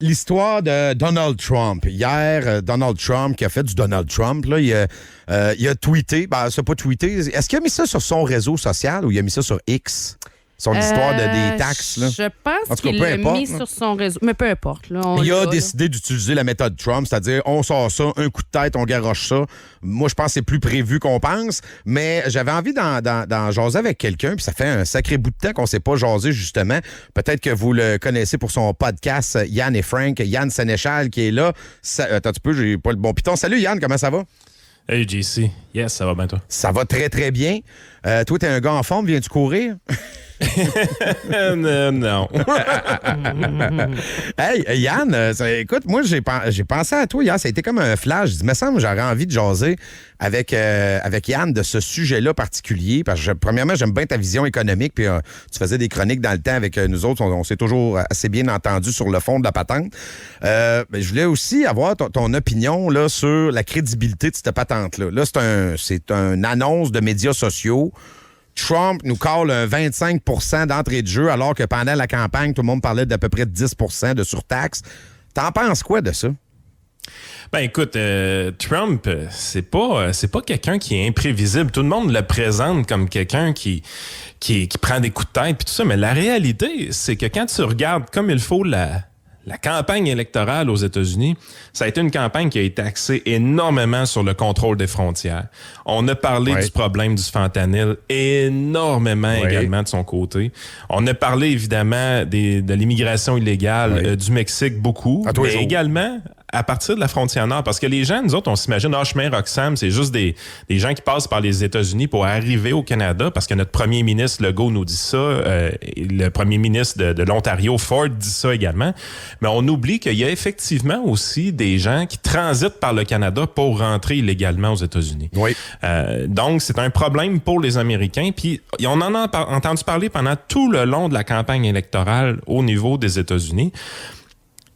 L'histoire de Donald Trump. Hier, Donald Trump, qui a fait du Donald Trump, là, il a tweeté. Ben, c'est pas tweeté. Est-ce qu'il a mis ça sur son réseau social ou il a mis ça sur X? Son histoire des taxes, là. Je pense qu'il l'a mis sur son réseau. Mais peu importe. Là, il a décidé d'utiliser la méthode Trump, c'est-à-dire on sort ça, un coup de tête, on garoche ça. Moi, je pense que c'est plus prévu qu'on pense, mais j'avais envie d'en jaser avec quelqu'un, puis ça fait un sacré bout de temps qu'on ne s'est pas jasé, justement. Peut-être que vous le connaissez pour son podcast Yann et Frank, Yann Sénéchal qui est là. Attends un petit peu, j'ai pas le bon piton. Salut Yann, comment ça va? Hey JC, yes, ça va bien toi? Ça va très très bien. Toi, t'es un gars en forme, viens-tu courir? Non. Hey, Yann, écoute, moi, j'ai pensé à toi hier. Ça a été comme un flash. Je dis, me semble, j'aurais envie de jaser avec Yann de ce sujet-là particulier. Parce que, premièrement, j'aime bien ta vision économique. Puis, tu faisais des chroniques dans le temps avec nous autres. On s'est toujours assez bien entendu sur le fond de la patente. Mais je voulais aussi avoir ton opinion là, sur la crédibilité de cette patente-là. Là, c'est une annonce de médias sociaux. Trump nous colle un 25 % d'entrée de jeu, alors que pendant la campagne, tout le monde parlait d'à peu près 10 % de surtaxe. T'en penses quoi de ça? Ben écoute, Trump, c'est pas quelqu'un qui est imprévisible. Tout le monde le présente comme quelqu'un qui prend des coups de tête puis tout ça, mais la réalité, c'est que quand tu regardes comme il faut la campagne électorale aux États-Unis, ça a été une campagne qui a été axée énormément sur le contrôle des frontières. On a parlé du problème du fentanyl énormément également de son côté. On a parlé évidemment de l'immigration illégale du Mexique beaucoup, mais également à partir de la frontière nord. Parce que les gens, nous autres, on s'imagine, chemin Roxham, c'est juste des gens qui passent par les États-Unis pour arriver au Canada, parce que notre premier ministre Legault nous dit ça, le premier ministre de l'Ontario, Ford, dit ça également. Mais on oublie qu'il y a effectivement aussi des gens qui transitent par le Canada pour rentrer illégalement aux États-Unis. Oui. Donc, c'est un problème pour les Américains. Puis, on en a entendu parler pendant tout le long de la campagne électorale au niveau des États-Unis.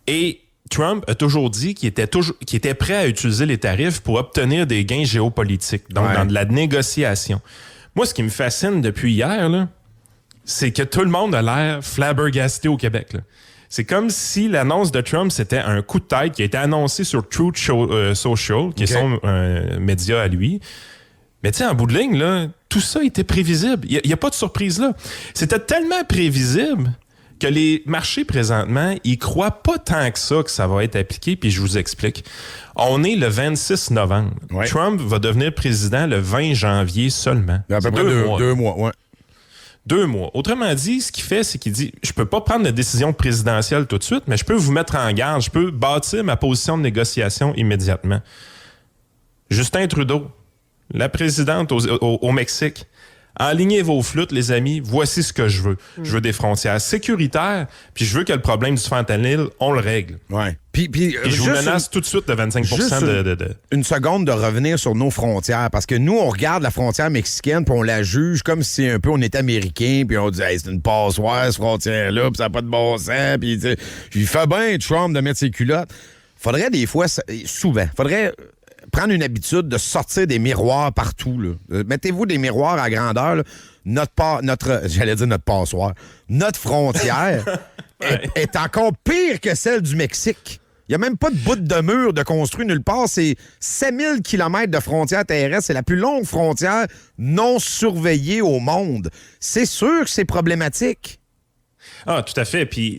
Et Trump a toujours dit qu'il était prêt à utiliser les tarifs pour obtenir des gains géopolitiques, donc dans de la négociation. Moi, ce qui me fascine depuis hier, là, c'est que tout le monde a l'air flabbergasté au Québec, là. C'est comme si l'annonce de Trump, c'était un coup de tête qui a été annoncé sur Truth Social, qui est son média à lui. Mais tu sais, en bout de ligne, là, tout ça était prévisible. Il n'y a pas de surprise là. C'était tellement prévisible que les marchés, présentement, ils croient pas tant que ça va être appliqué, puis je vous explique. On est le 26 novembre. Ouais. Trump va devenir président le 20 janvier seulement. À peu près 2 mois, ouais. 2 mois. Autrement dit, ce qu'il fait, c'est qu'il dit, je peux pas prendre de décision présidentielle tout de suite, mais je peux vous mettre en garde, je peux bâtir ma position de négociation immédiatement. Justin Trudeau, la présidente au Mexique, alignez vos flûtes, les amis. Voici ce que je veux. Je veux des frontières sécuritaires, puis je veux que le problème du fentanyl, on le règle. Ouais. Puis je vous menace tout de suite de 25 % Une seconde de revenir sur nos frontières, parce que nous, on regarde la frontière mexicaine, puis on la juge comme si un peu on est américain, puis on dit hey, c'est une passoire, cette frontière-là, puis ça n'a pas de bon sens, puis il fait bien Trump de mettre ses culottes. Faudrait des fois, souvent, prendre une habitude de sortir des miroirs partout. Là. Mettez-vous des miroirs à grandeur. Là. Notre passoire. Notre frontière est encore pire que celle du Mexique. Il n'y a même pas de bout de mur de construit nulle part. C'est 7000 km de frontière terrestre. C'est la plus longue frontière non surveillée au monde. C'est sûr que c'est problématique. Ah, tout à fait. Puis,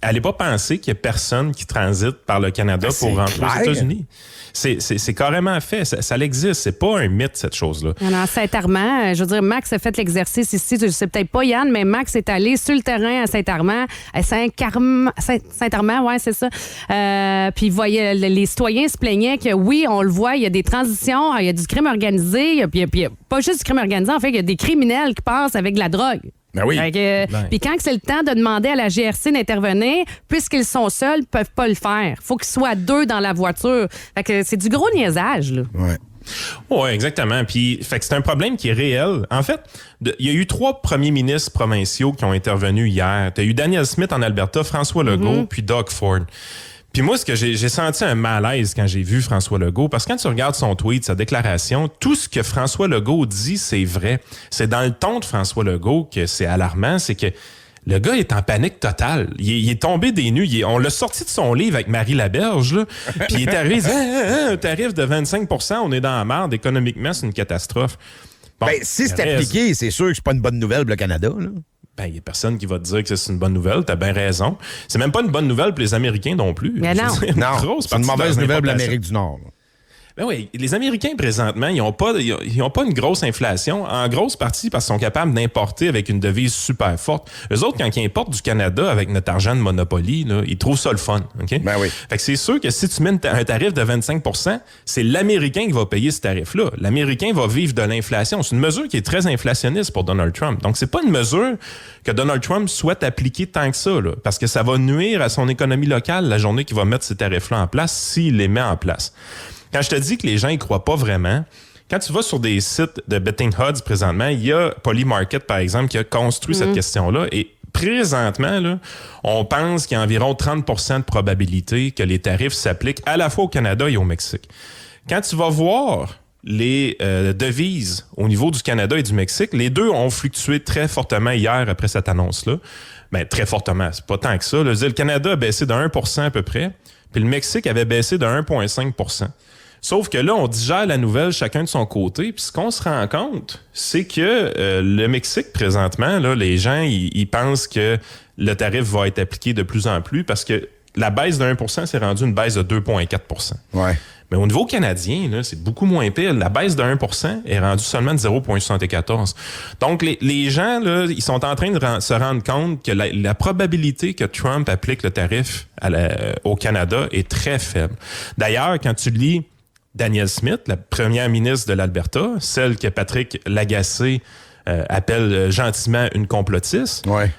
allez pas penser qu'il y a personne qui transite par le Canada pour rentrer aux États-Unis. C'est carrément fait. Ça existe. C'est pas un mythe, cette chose-là. À Saint-Armand, je veux dire, Max a fait l'exercice ici. Tu ne sais peut-être pas, Yann, mais Max est allé sur le terrain à Saint-Armand. Saint-Armand, oui, c'est ça. Puis, il voyait, les citoyens se plaignaient que, oui, on le voit, il y a des transitions, il y a du crime organisé. Puis, pas juste du crime organisé, en fait, il y a des criminels qui passent avec de la drogue. Ben oui. Puis quand c'est le temps de demander à la GRC d'intervenir, puisqu'ils sont seuls, ils peuvent pas le faire. Il faut qu'ils soient 2 dans la voiture. Fait que c'est du gros niaisage, là. Ouais. Oui, exactement. Puis, fait que c'est un problème qui est réel. En fait, il y a eu 3 premiers ministres provinciaux qui ont intervenu hier. Tu as eu Daniel Smith en Alberta, François Legault, puis Doug Ford. Puis moi, j'ai senti un malaise quand j'ai vu François Legault, parce que quand tu regardes son tweet, sa déclaration, tout ce que François Legault dit, c'est vrai. C'est dans le ton de François Legault que c'est alarmant, c'est que Le gars est en panique totale. Il est tombé des nues. On l'a sorti de son livre avec Marie Laberge, là. Puis il est arrivé, il dit, un tarif de 25 %, on est dans la merde. Économiquement, c'est une catastrophe. Bon, si c'est appliqué, c'est sûr que c'est pas une bonne nouvelle pour le Canada, là. Il n'y a personne qui va te dire que c'est une bonne nouvelle. T'as bien raison. C'est même pas une bonne nouvelle pour les Américains non plus. Mais non. Non, c'est une mauvaise nouvelle pour l'Amérique du Nord. Ben oui, les Américains, présentement, ils n'ont pas une grosse inflation, en grosse partie parce qu'ils sont capables d'importer avec une devise super forte. Eux autres, quand ils importent du Canada avec notre argent de Monopoly, là, ils trouvent ça le fun. OK? Ben oui. Fait que c'est sûr que si tu mets un tarif de 25 %, c'est l'Américain qui va payer ce tarif-là. L'Américain va vivre de l'inflation. C'est une mesure qui est très inflationniste pour Donald Trump. Donc, c'est pas une mesure que Donald Trump souhaite appliquer tant que ça, là, parce que ça va nuire à son économie locale la journée qu'il va mettre ces tarifs-là en place, s'il les met en place. Quand je te dis que les gens y croient pas vraiment, quand tu vas sur des sites de betting odds présentement, il y a Polymarket, par exemple, qui a construit cette question-là. Et présentement, là, on pense qu'il y a environ 30 % de probabilité que les tarifs s'appliquent à la fois au Canada et au Mexique. Quand tu vas voir les devises au niveau du Canada et du Mexique, les deux ont fluctué très fortement hier après cette annonce-là. Ben, très fortement, c'est pas tant que ça. Là. Le Canada a baissé de 1 % à peu près, puis le Mexique avait baissé de 1,5 %. Sauf que là, on digère la nouvelle chacun de son côté. Puis ce qu'on se rend compte, c'est que le Mexique, présentement, là, les gens, ils pensent que le tarif va être appliqué de plus en plus parce que la baisse de 1 % s'est rendue une baisse de 2,4 %. Ouais. Mais au niveau canadien, là, c'est beaucoup moins pire. La baisse de 1 % est rendue seulement de 0,74 %. Donc, les gens, là, ils sont en train de se rendre compte que la probabilité que Trump applique le tarif au Canada est très faible. D'ailleurs, quand tu lis Danielle Smith, la première ministre de l'Alberta, celle que Patrick Lagacé appelle gentiment une complotiste. Ouais.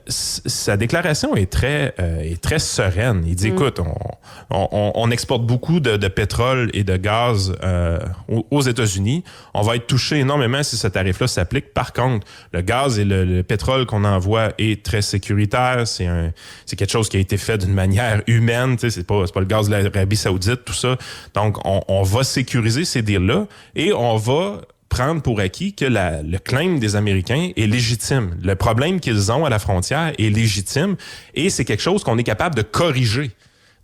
Sa déclaration est très sereine. Il dit, écoute, on exporte beaucoup de pétrole et de gaz aux États-Unis. On va être touché énormément si ce tarif-là s'applique. Par contre, le gaz et le pétrole qu'on envoie est très sécuritaire. C'est quelque chose qui a été fait d'une manière humaine. C'est pas le gaz de l'Arabie Saoudite, tout ça. Donc, on va sécuriser ces deals-là et on va prendre pour acquis que le claim des Américains est légitime. Le problème qu'ils ont à la frontière est légitime et c'est quelque chose qu'on est capable de corriger.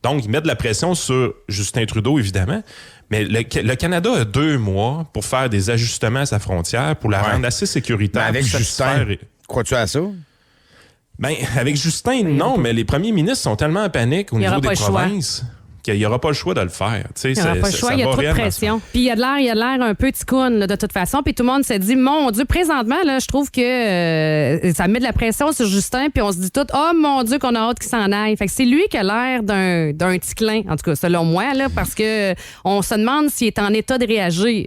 Donc, ils mettent de la pression sur Justin Trudeau, évidemment, mais le Canada a 2 mois pour faire des ajustements à sa frontière, pour la rendre assez sécuritaire. Mais avec Justin, crois-tu à ça? Ben, avec Justin, non, mais les premiers ministres sont tellement en panique au niveau des provinces qu'il n'y aura pas le choix de le faire. Il n'y aura pas le choix, il y a trop de pression. Puis il y a de l'air un peu ticoune de toute façon. Puis tout le monde se dit, mon Dieu, présentement, là, je trouve que ça met de la pression sur Justin. Puis on se dit tout, oh mon Dieu, qu'on a hâte qu'il s'en aille. Fait que c'est lui qui a l'air d'un ticlin, en tout cas selon moi, là, parce que on se demande s'il est en état de réagir.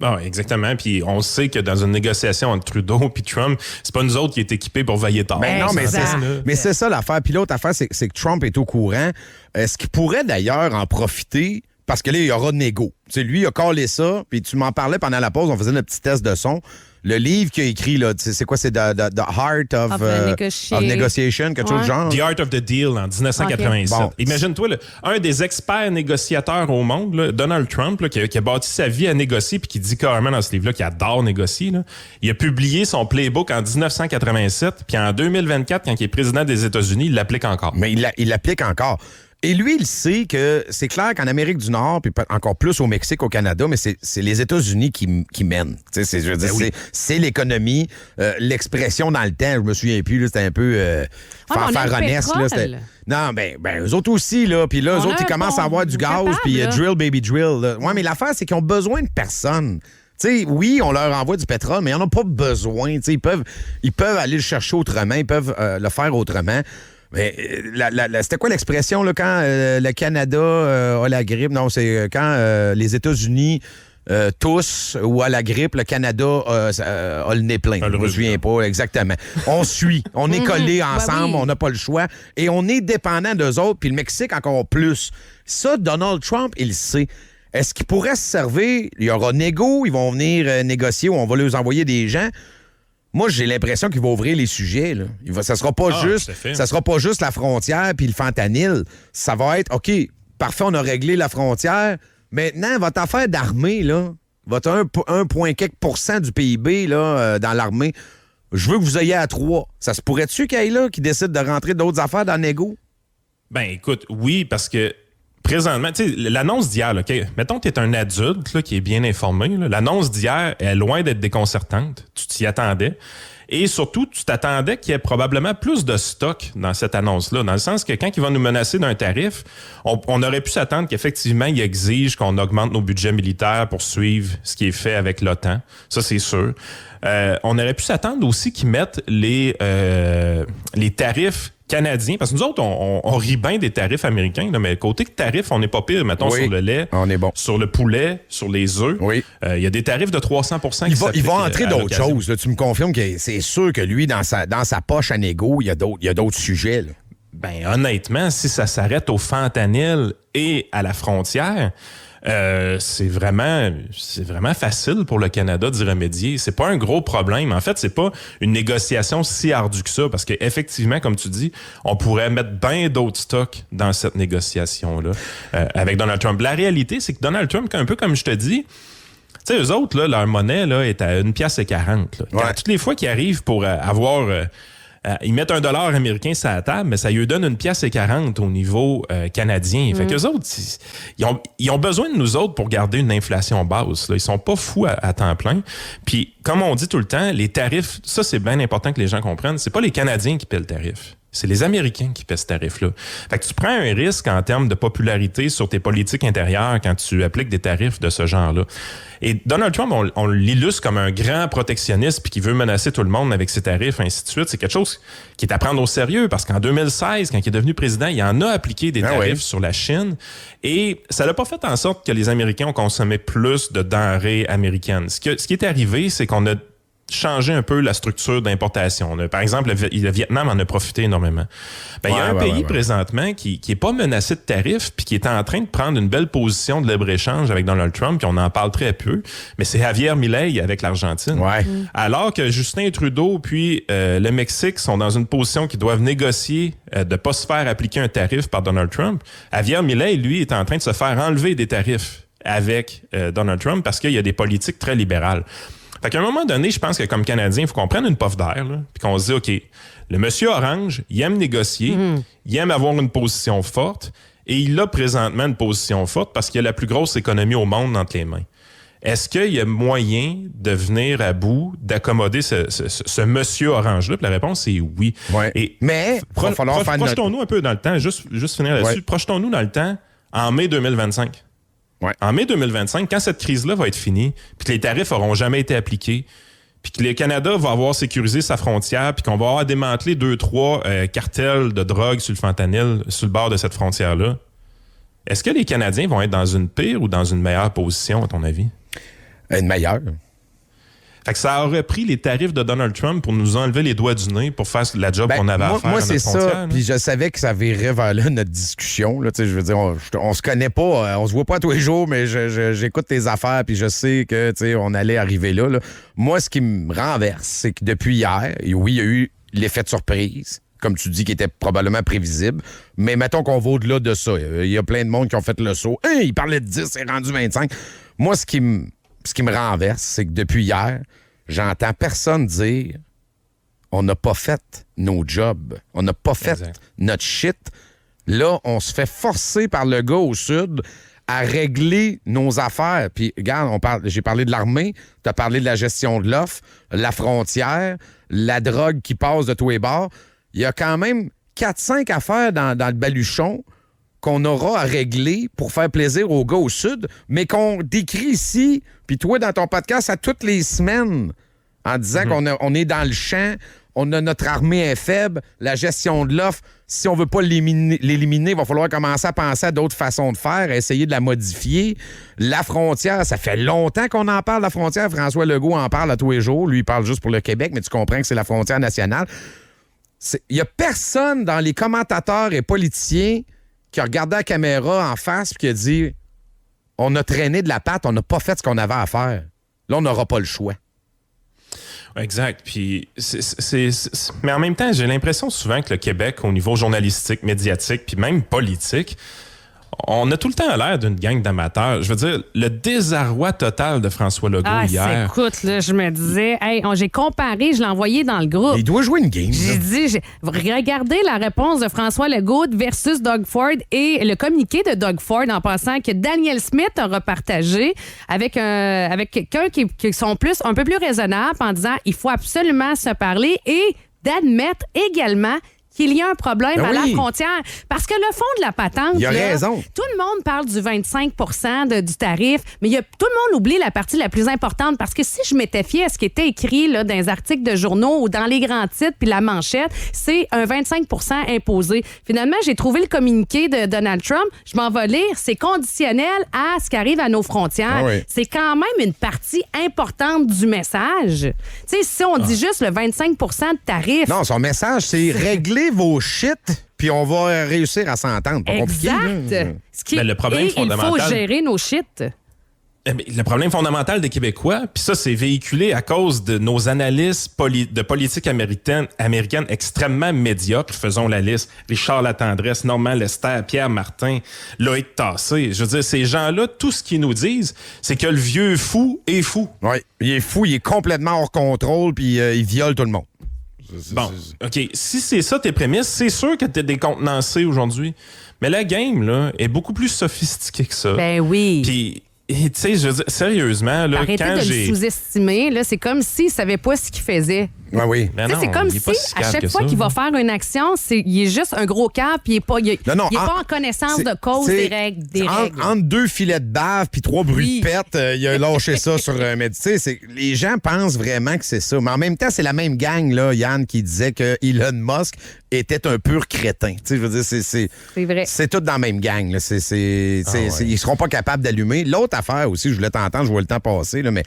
Ah, exactement. Puis on sait que dans une négociation entre Trudeau et Trump, c'est pas nous autres qui est équipés pour veiller tard. Ben non, mais c'est ça l'affaire. Puis l'autre affaire, c'est que Trump est au courant. Est-ce qu'il pourrait d'ailleurs en profiter? Parce que là, il y aura de négo. T'sais, lui, il a collé ça. Puis tu m'en parlais pendant la pause. On faisait notre petit test de son. Le livre qu'il a écrit, là, c'est quoi? C'est The Art of Negotiation, quelque chose de genre? The Art of the Deal en 1987. Okay. Bon. Imagine-toi, un des experts négociateurs au monde, là, Donald Trump, là, qui a bâti sa vie à négocier puis qui dit carrément dans ce livre-là qu'il adore négocier. Là. Il a publié son playbook en 1987 puis en 2024, quand il est président des États-Unis, il l'applique encore. Mais il l'applique encore. Et lui, il sait que c'est clair qu'en Amérique du Nord, puis encore plus au Mexique, au Canada, mais c'est les États-Unis qui mènent. C'est l'économie, l'expression dans le temps, je me souviens plus, là, c'était un peu fanfaronnesse. Non, ben, eux autres aussi, là. Puis là, eux autres, ils commencent à avoir du gaz, puis drill, baby drill. Là. Ouais, mais l'affaire, c'est qu'ils ont besoin de personne. T'sais, oui, on leur envoie du pétrole, mais ils n'en ont pas besoin. Ils peuvent aller le chercher autrement, ils peuvent le faire autrement. Mais c'était quoi l'expression là, quand le Canada a la grippe? Non, c'est quand les États-Unis toussent ou a la grippe, le Canada a le nez plein. Je me souviens pas exactement. On suit, on est collés ensemble, on n'a pas le choix et on est dépendant d'eux autres, puis le Mexique encore plus. Ça, Donald Trump, il le sait. Est-ce qu'il pourrait se servir? Il y aura négo, ils vont venir négocier ou on va leur envoyer des gens. Moi, j'ai l'impression qu'il va ouvrir les sujets. Là. Ça sera pas juste la frontière puis le fentanyl. Ça va être, OK, parfait, on a réglé la frontière. Maintenant, votre affaire d'armée, là, votre 1,quelque % du PIB là, dans l'armée, je veux que vous ayez à 3. Ça se pourrait-tu qu'il y ait là qui décide de rentrer d'autres affaires dans le négo? Ben, écoute, oui, parce que présentement, tu sais, l'annonce d'hier, là, mettons que tu es un adulte là, qui est bien informé, là, l'annonce d'hier est loin d'être déconcertante. Tu t'y attendais. Et surtout, tu t'attendais qu'il y ait probablement plus de stock dans cette annonce-là, dans le sens que quand il va nous menacer d'un tarif, on aurait pu s'attendre qu'effectivement, il exige qu'on augmente nos budgets militaires pour suivre ce qui est fait avec l'OTAN. Ça, c'est sûr. On aurait pu s'attendre aussi qu'ils mettent les tarifs canadiens, parce que nous autres, on rit bien des tarifs américains, là, mais côté tarifs, on n'est pas pire, mettons, sur le lait, on est bon. sur le poulet, sur les œufs. Oui. Il y a des tarifs de 300% Il va entrer d'autres choses. Là. Tu me confirmes que c'est sûr que lui, dans sa poche à négo, il y a d'autres sujets. Là. Ben, honnêtement, si ça s'arrête au fentanyl et à la frontière, c'est vraiment facile pour le Canada d'y remédier. C'est pas un gros problème. En fait, c'est pas une négociation si ardue que ça, parce qu'effectivement, comme tu dis, on pourrait mettre bien d'autres stocks dans cette négociation-là avec Donald Trump. La réalité, c'est que Donald Trump, un peu comme je te dis, tu sais, eux autres, là, leur monnaie là, est à 1,40 $. Ouais. Toutes les fois qu'ils arrivent pour avoir... ils mettent $1 américain sur la table, mais ça lui donne 1,40 $ au niveau canadien. Fait qu'eux autres, ils ont besoin de nous autres pour garder une inflation basse. Là. Ils sont pas fous à temps plein. Puis, comme on dit tout le temps, les tarifs, ça, c'est bien important que les gens comprennent. C'est pas les Canadiens qui paient le tarif. C'est les Américains qui paient ce tarif-là. Fait que tu prends un risque en termes de popularité sur tes politiques intérieures quand tu appliques des tarifs de ce genre-là. Et Donald Trump, on l'illustre comme un grand protectionniste puis qui veut menacer tout le monde avec ses tarifs, ainsi de suite. C'est quelque chose qui est à prendre au sérieux parce qu'en 2016, quand il est devenu président, il en a appliqué des tarifs sur la Chine et ça n'a pas fait en sorte que les Américains ont consommé plus de denrées américaines. Ce qui est arrivé, c'est qu'on a changer un peu la structure d'importation. Par exemple, le Vietnam en a profité énormément. Il y a un pays présentement qui est pas menacé de tarifs puis qui est en train de prendre une belle position de libre-échange avec Donald Trump, puis on en parle très peu, mais c'est Javier Milei avec l'Argentine. Ouais. Alors que Justin Trudeau puis le Mexique sont dans une position qu'ils doivent négocier de pas se faire appliquer un tarif par Donald Trump, Javier Milei, lui, est en train de se faire enlever des tarifs avec Donald Trump parce qu'il y a des politiques très libérales. Fait qu'à un moment donné, je pense que comme Canadien, il faut qu'on prenne une puff d'air, puis qu'on se dise, OK, le monsieur Orange, il aime négocier, il aime avoir une position forte, et il a présentement une position forte parce qu'il a la plus grosse économie au monde entre les mains. Est-ce qu'il y a moyen de venir à bout d'accommoder ce monsieur Orange-là? Puis la réponse est oui. Ouais. Mais il va falloir faire projetons-nous un peu dans le temps, juste finir là-dessus. Ouais. Projetons-nous dans le temps en mai 2025. Ouais. En mai 2025, quand cette crise-là va être finie, puis que les tarifs n'auront jamais été appliqués, puis que le Canada va avoir sécurisé sa frontière, puis qu'on va avoir démantelé 2-3 cartels de drogue sur le fentanyl sur le bord de cette frontière-là, est-ce que les Canadiens vont être dans une pire ou dans une meilleure position, à ton avis? Une meilleure. Fait que ça aurait pris les tarifs de Donald Trump pour nous enlever les doigts du nez pour faire la job qu'on avait à faire. Moi, c'est ça. Puis je savais que ça virait vers là notre discussion. Là, je veux dire, on se connaît pas, on se voit pas tous les jours, mais j'écoute tes affaires puis je sais que on allait arriver là. Moi, ce qui me renverse, c'est que depuis hier, et oui, il y a eu l'effet de surprise, comme tu dis, qui était probablement prévisible. Mais mettons qu'on va au-delà de ça. Il y a plein de monde qui ont fait le saut. Hey, il parlait de 10, c'est rendu 25. Moi, ce qui me renverse, c'est que depuis hier, j'entends personne dire on n'a pas fait nos jobs, on n'a pas fait notre shit. Là, on se fait forcer par le gars au sud à régler nos affaires. Puis, regarde, j'ai parlé de l'armée, tu as parlé de la gestion de l'offre, la frontière, la drogue qui passe de tous les bords. Il y a quand même 4-5 affaires dans le baluchon qu'on aura à régler pour faire plaisir aux gars au Sud, mais qu'on décrit ici, puis toi, dans ton podcast, à toutes les semaines, en disant qu'on est dans le champ, on a notre armée est faible, la gestion de l'offre, si on veut pas l'éliminer, il va falloir commencer à penser à d'autres façons de faire, à essayer de la modifier. La frontière, ça fait longtemps qu'on en parle, la frontière. François Legault en parle à tous les jours. Lui, il parle juste pour le Québec, mais tu comprends que c'est la frontière nationale. Il y a personne dans les commentateurs et politiciens qui a regardé la caméra en face et qui a dit « On a traîné de la patte, on n'a pas fait ce qu'on avait à faire. Là, on n'aura pas le choix. » Exact. Puis, mais en même temps, j'ai l'impression souvent que le Québec, au niveau journalistique, médiatique, puis même politique, on a tout le temps l'air d'une gang d'amateurs. Je veux dire, le désarroi total de François Legault hier. Écoute, là, je me disais, j'ai comparé, je l'ai envoyé dans le groupe. Il doit jouer une game. Regardez la réponse de François Legault versus Doug Ford et le communiqué de Doug Ford en passant que Daniel Smith a repartagé avec quelqu'un qui sont un peu plus raisonnable en disant il faut absolument se parler et d'admettre également qu'il y a un problème à la frontière. Parce que le fond de la patente, il a raison. Tout le monde parle du 25 du tarif, mais tout le monde oublie la partie la plus importante parce que si je m'étais fiée à ce qui était écrit là, dans les articles de journaux ou dans les grands titres puis la manchette, c'est un 25 imposé. Finalement, j'ai trouvé le communiqué de Donald Trump. Je m'en vais lire. C'est conditionnel à ce qui arrive à nos frontières. C'est quand même une partie importante du message. Tu sais, si on dit juste le 25 de tarif... Non, son message, c'est régler vos shit, puis on va réussir à s'entendre. Pas compliqué. Mais le problème fondamental... Il faut gérer nos shit. Le problème fondamental des Québécois, puis ça, c'est véhiculé à cause de nos analyses de politique américaine extrêmement médiocres. Faisons la liste. Richard Latendresse, Normand Lester, Pierre Martin, Loïc Tassé. Je veux dire, ces gens-là, tout ce qu'ils nous disent, c'est que le vieux fou est fou. Oui, il est fou, il est complètement hors contrôle, puis il viole tout le monde. Bon, OK. Si c'est ça tes prémices, c'est sûr que t'es décontenancé aujourd'hui. Mais la game, là, est beaucoup plus sophistiquée que ça. Ben oui. Puis, tu sais, je veux dire, sérieusement, là, arrêtez quand de j'ai... le sous-estimer, là, c'est comme s'il ne savait pas ce qu'il faisait. Oui. C'est comme si, à chaque fois qu'il va faire une action, il est juste un gros cap, puis il n'est pas, pas en connaissance de cause des règles. Entre deux filets de bave puis 3 bruits de pète, il a lâché ça sur un médecin. Les gens pensent vraiment que c'est ça. Mais en même temps, c'est la même gang, là, Yann, qui disait que Elon Musk était un pur crétin. Je veux dire, c'est vrai. C'est tout dans la même gang. Là. Ils seront pas capables d'allumer. L'autre affaire aussi, je voulais t'entendre, je vois le temps passer, là, mais...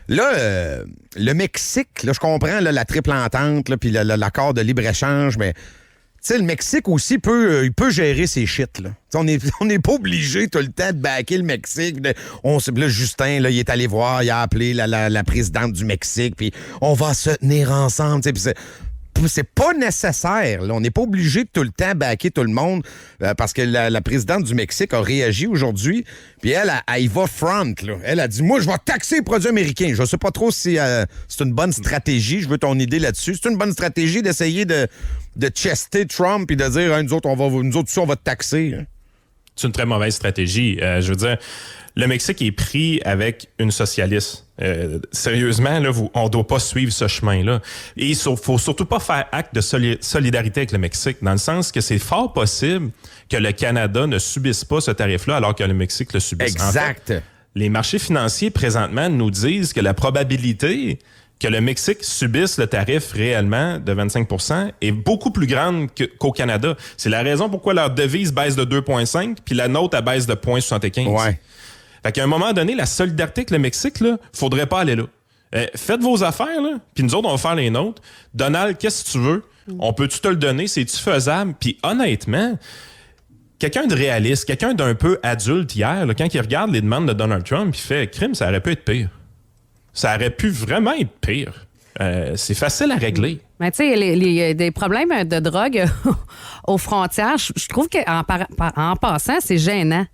Là, le Mexique, là, je comprends là, la triple entente, puis l'accord de libre-échange, mais le Mexique aussi peut gérer ses shit. Là. On n'est pas obligé tout le temps de backer le Mexique. Là, Justin, là, il est allé voir, il a appelé la présidente du Mexique, puis on va se tenir ensemble. C'est pas nécessaire. Là. On n'est pas obligé de tout le temps backer tout le monde parce que la présidente du Mexique a réagi aujourd'hui. Puis elle y va front. Là. Elle a dit, moi, je vais taxer les produits américains. Je sais pas trop si c'est une bonne stratégie. Je veux ton idée là-dessus. C'est une bonne stratégie d'essayer de chester Trump et de dire, nous autres, on va te taxer. Hein. C'est une très mauvaise stratégie. Je veux dire, le Mexique est pris avec une socialiste. Sérieusement, là, on ne doit pas suivre ce chemin-là. Et il ne faut surtout pas faire acte de solidarité avec le Mexique, dans le sens que c'est fort possible que le Canada ne subisse pas ce tarif-là alors que le Mexique le subisse. Exact. En fait, les marchés financiers, présentement, nous disent que la probabilité que le Mexique subisse le tarif réellement de 25 % est beaucoup plus grande qu'au Canada. C'est la raison pourquoi leur devise baisse de 2,5 puis la nôtre, elle baisse de 0,75. Ouais. Fait qu'à un moment donné, la solidarité avec le Mexique, là, faudrait pas aller là. Faites vos affaires, là, puis nous autres, on va faire les nôtres. Donald, qu'est-ce que tu veux? On peut-tu te le donner? C'est-tu faisable? Puis honnêtement, quelqu'un de réaliste, quelqu'un d'un peu adulte hier, là, quand il regarde les demandes de Donald Trump, il fait « Crime, ça aurait pu être pire. » Ça aurait pu vraiment être pire. C'est facile à régler. Mais tu sais, des problèmes de drogue aux frontières, je trouve qu'en passant, c'est gênant.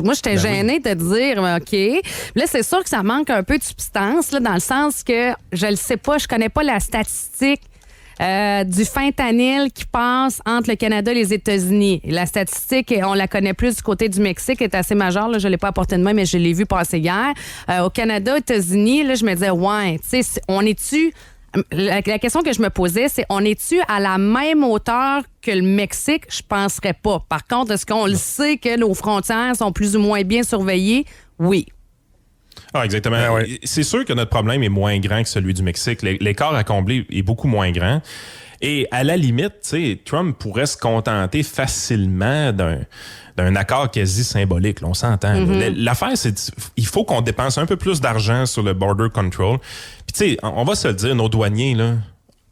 Moi, j'étais gênée de dire, OK. Là, c'est sûr que ça manque un peu de substance, là, dans le sens que je le sais pas, je connais pas la statistique du fentanyl qui passe entre le Canada et les États-Unis. La statistique, on la connaît plus du côté du Mexique, est assez majeure. Là, je l'ai pas apportée de moi, mais je l'ai vu passer hier. Au Canada, aux États-Unis, là, je me disais, ouais, tu sais, on est-tu... La question que je me posais, c'est on est-tu à la même hauteur que le Mexique? Je penserais pas. Par contre, est-ce qu'on le sait que nos frontières sont plus ou moins bien surveillées? Oui. Ah, exactement. Ouais. C'est sûr que notre problème est moins grand que celui du Mexique. L'écart à combler est beaucoup moins grand. Et à la limite, tu sais, Trump pourrait se contenter facilement d'un accord quasi symbolique. Là, on s'entend. Mm-hmm. L'affaire, c'est il faut qu'on dépense un peu plus d'argent sur le border control. Puis tu sais, on va se le dire, nos douaniers, là,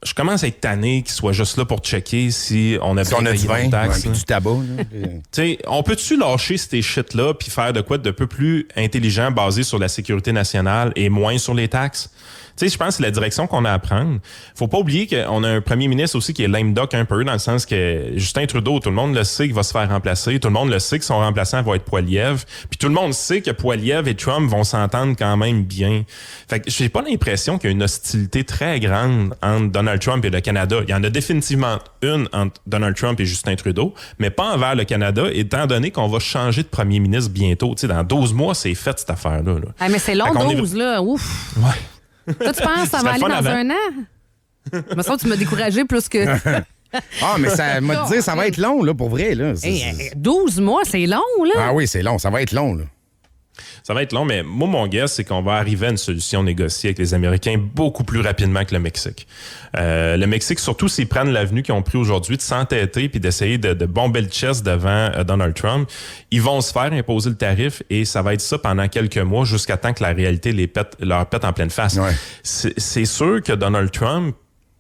je commence à être tanné qu'ils soient juste là pour checker si on a bien payé nos taxes. Du tabac. Tu sais, on peut-tu lâcher ces shit-là puis faire de quoi de peu plus intelligent basé sur la sécurité nationale et moins sur les taxes? sais, je pense que c'est la direction qu'on a à prendre. Faut pas oublier qu'on a un premier ministre aussi qui est lame duck un peu, dans le sens que Justin Trudeau, tout le monde le sait qu'il va se faire remplacer. Tout le monde le sait que son remplaçant va être Poilievre. Puis tout le monde sait que Poilievre et Trump vont s'entendre quand même bien. Fait que j'ai pas l'impression qu'il y a une hostilité très grande entre Donald Trump et le Canada. Il y en a définitivement une entre Donald Trump et Justin Trudeau, mais pas envers le Canada, étant donné qu'on va changer de premier ministre bientôt. Tu sais, dans 12 mois, c'est fait cette affaire-là. Là. Ah, mais c'est long, 12, là. Ouf. Ouais. Toi, tu penses que ça va aller dans un an? Il me semble que tu m'as découragé plus que... Ah, mais ça m'a dit, ça va être long, là, pour vrai. Là. 12 mois, c'est long, là. Ah oui, c'est long. Ça va être long, là. Ça va être long, mais moi, mon guess, c'est qu'on va arriver à une solution négociée avec les Américains beaucoup plus rapidement que le Mexique. Le Mexique, surtout s'ils prennent l'avenue qu'ils ont pris aujourd'hui de s'entêter puis d'essayer de bomber le chest devant Donald Trump, ils vont se faire imposer le tarif et ça va être ça pendant quelques mois jusqu'à temps que la réalité leur pète en pleine face. Ouais. C'est sûr que Donald Trump,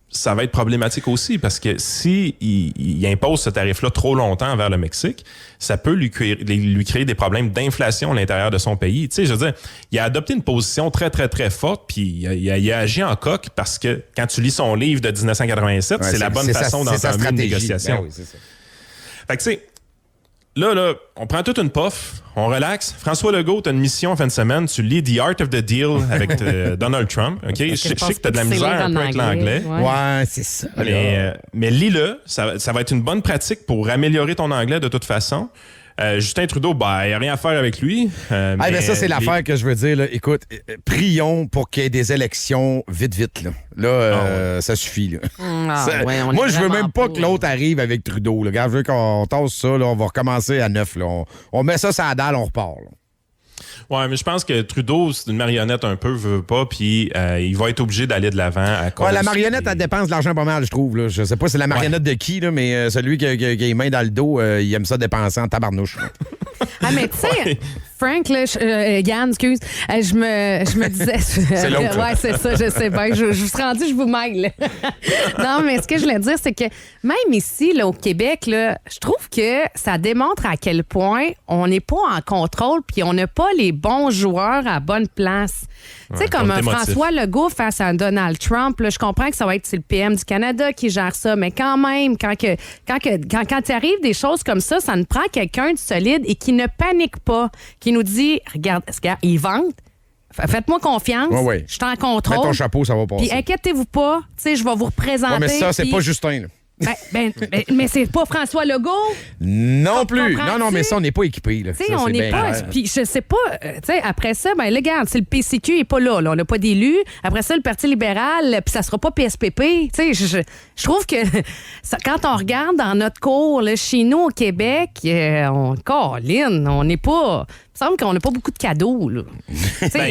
ça va être problématique aussi parce que si il impose ce tarif-là trop longtemps envers le Mexique, ça peut lui créer des problèmes d'inflation à l'intérieur de son pays. Tu sais, je veux dire, il a adopté une position très, très, très forte, puis il a agi en coq parce que quand tu lis son livre de 1987, c'est la bonne façon d'entamer une négociation. Ben oui, c'est ça. Fait que tu sais, là, on prend toute une puff, on relaxe. François Legault, t'as une mission en fin de semaine, tu lis The Art of the Deal avec Donald Trump. OK? Je sais que t'as de la misère un peu avec l'anglais. Ouais, c'est ça. Mais lis-le, ça va être une bonne pratique pour améliorer ton anglais de toute façon. Justin Trudeau, il n'y a rien à faire avec lui. Mais ça, c'est l'affaire que je veux dire. Là. Écoute, prions pour qu'il y ait des élections vite. Là, ça suffit. Là. Moi, je veux même pas que l'autre arrive avec Trudeau. Là. Regarde, je veux qu'on tasse ça. Là, on va recommencer à 9. Là. On met ça sur la dalle, on repart. Là. Ouais, mais je pense que Trudeau, c'est une marionnette un peu, veut pas, puis il va être obligé d'aller de l'avant à cause. Ouais, la marionnette, elle dépense de l'argent pas mal, je trouve. Là. Je sais pas c'est la marionnette de qui, là, mais celui qui a les mains dans le dos, il aime ça dépenser en tabarnouche. Ah, mais tu sais, Frank, là, Yann, excuse, je me disais... c'est l'autre. Ouais, c'est ça, je sais bien. Je suis rendue, je vous mêle. Non, mais ce que je voulais dire, c'est que même ici, là, au Québec, là, je trouve que ça démontre à quel point on n'est pas en contrôle puis on n'a pas les bons joueurs à bonne place. Tu sais, comme un François Legault face à un Donald Trump, là, je comprends que ça va être le PM du Canada qui gère ça, mais quand même, quand il arrive des choses comme ça nous prend quelqu'un de solide et qui ne panique pas, qui nous dit, regarde, il vente, faites-moi confiance, je suis en contrôle. Mets ton chapeau, ça va passer. Puis inquiétez-vous pas, tu sais, je vais vous représenter. Ouais, mais ça, c'est pas Justin, là. Mais c'est pas François Legault. Non plus. Non, mais ça, on n'est pas équipé. Tu sais, on n'est pas. Puis je sais pas, tu sais, après ça, là, regarde, si le PCQ n'est pas là, on n'a pas d'élu. Après ça, le Parti libéral, puis ça sera pas PSPP. Tu sais, je trouve que quand on regarde dans notre cours, là, chez nous au Québec, on n'est pas. Il me semble qu'on n'a pas beaucoup de cadeaux. Là.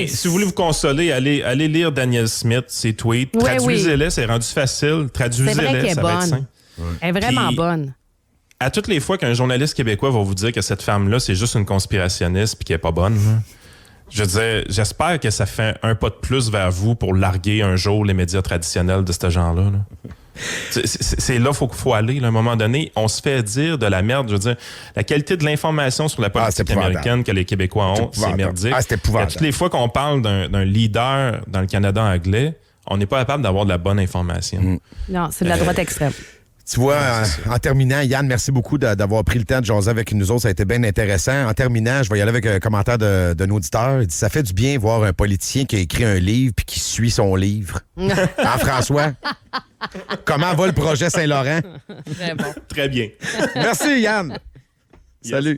Si vous voulez vous consoler, allez lire Daniel Smith, ses tweets. Traduisez-les, c'est rendu facile. Traduisez-les, ça va être simple. Elle est vraiment bonne. À toutes les fois qu'un journaliste québécois va vous dire que cette femme-là, c'est juste une conspirationniste puis qu'elle n'est pas bonne, je veux dire, j'espère que ça fait un pas de plus vers vous pour larguer un jour les médias traditionnels de ce genre-là. Là. C'est là qu'il faut aller. Là, à un moment donné, on se fait dire de la merde. Je veux dire, la qualité de l'information sur la politique américaine que les Québécois ont, c'est merdique. C'est épouvantable. Toutes les fois qu'on parle d'un leader dans le Canada anglais, on n'est pas capable d'avoir de la bonne information. Non, c'est de la droite extrême. Tu vois, en terminant, Yann, merci beaucoup d'avoir pris le temps de jaser avec nous autres. Ça a été bien intéressant. En terminant, je vais y aller avec un commentaire d'un auditeur. Il dit, ça fait du bien voir un politicien qui a écrit un livre puis qui suit son livre. François? Comment va le projet Saint-Laurent? Très bon. Très bien. Merci, Yann. Yes. Salut.